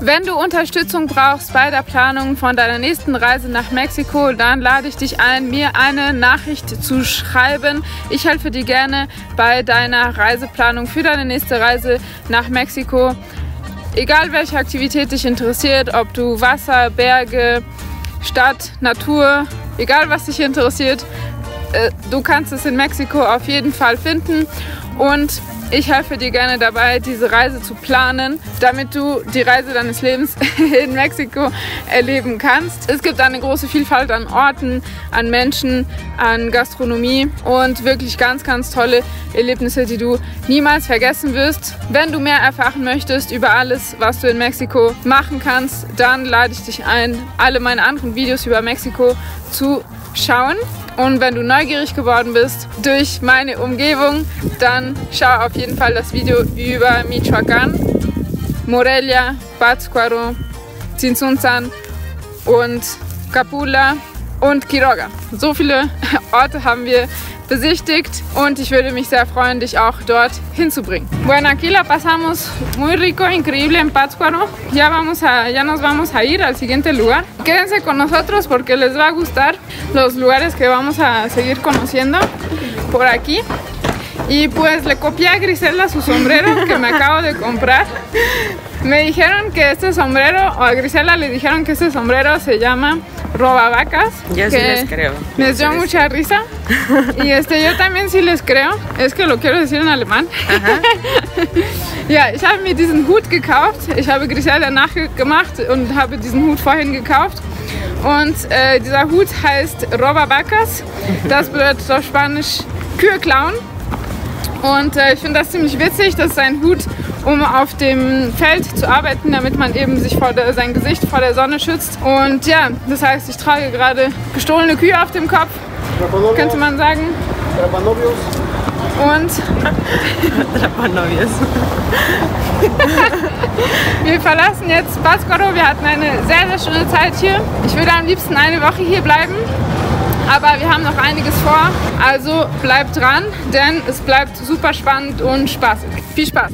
Wenn du Unterstützung brauchst bei der Planung von deiner nächsten Reise nach Mexiko, dann lade ich dich ein, mir eine Nachricht zu schreiben. Ich helfe dir gerne bei deiner Reiseplanung für deine nächste Reise nach Mexiko. Egal welche Aktivität dich interessiert, ob du Wasser, Berge, Stadt, Natur, egal was dich interessiert, du kannst es in Mexiko auf jeden Fall finden und ich helfe dir gerne dabei, diese Reise zu planen, damit du die Reise deines Lebens in Mexiko erleben kannst. Es gibt eine große Vielfalt an Orten, an Menschen, an Gastronomie und wirklich ganz, ganz tolle Erlebnisse, die du niemals vergessen wirst. Wenn du mehr erfahren möchtest über alles, was du in Mexiko machen kannst, dann lade ich dich ein, alle meine anderen Videos über Mexiko zu schauen. Und wenn du neugierig geworden bist durch meine Umgebung, dann schau auf jeden Fall das Video über Michoacán, Morelia, Pátzcuaro, Tzintzuntzan und Capula und Quiroga. So viele Orte haben wir besichtigt und ich würde mich sehr freuen, dich auch dort hinzubringen. Bueno, aquí la pasamos muy rico, increíble en Pátzcuaro. Ya nos vamos a ir al siguiente lugar. Quédense con nosotros porque les va a gustar los lugares que vamos a seguir conociendo por aquí. Y pues le copié a Grisela su sombrero que me acabo de comprar. Me dijeron que este sombrero, o a Grisela le dijeron que este sombrero se llama robavacas. Yo sí les creo. Les dio mucha risa. Y yo también sí les creo. Es que lo quiero decir en alemán. Ja, ich habe mir diesen Hut gekauft. Ich habe Grisela nachgemacht und habe diesen Hut vorhin gekauft. Und dieser Hut heißt robavacas. Das bedeutet auf Spanisch Kühe klauen. Und ich finde das ziemlich witzig, das ist ein Hut, um auf dem Feld zu arbeiten, damit man eben sich sein Gesicht vor der Sonne schützt. Und ja, das heißt, ich trage gerade gestohlene Kühe auf dem Kopf, könnte man sagen. Und wir verlassen jetzt Pátzcuaro. Wir hatten eine sehr, sehr schöne Zeit hier. Ich würde am liebsten eine Woche hier bleiben. Aber wir haben noch einiges vor, also bleibt dran, denn es bleibt super spannend und spaßig. Viel Spaß!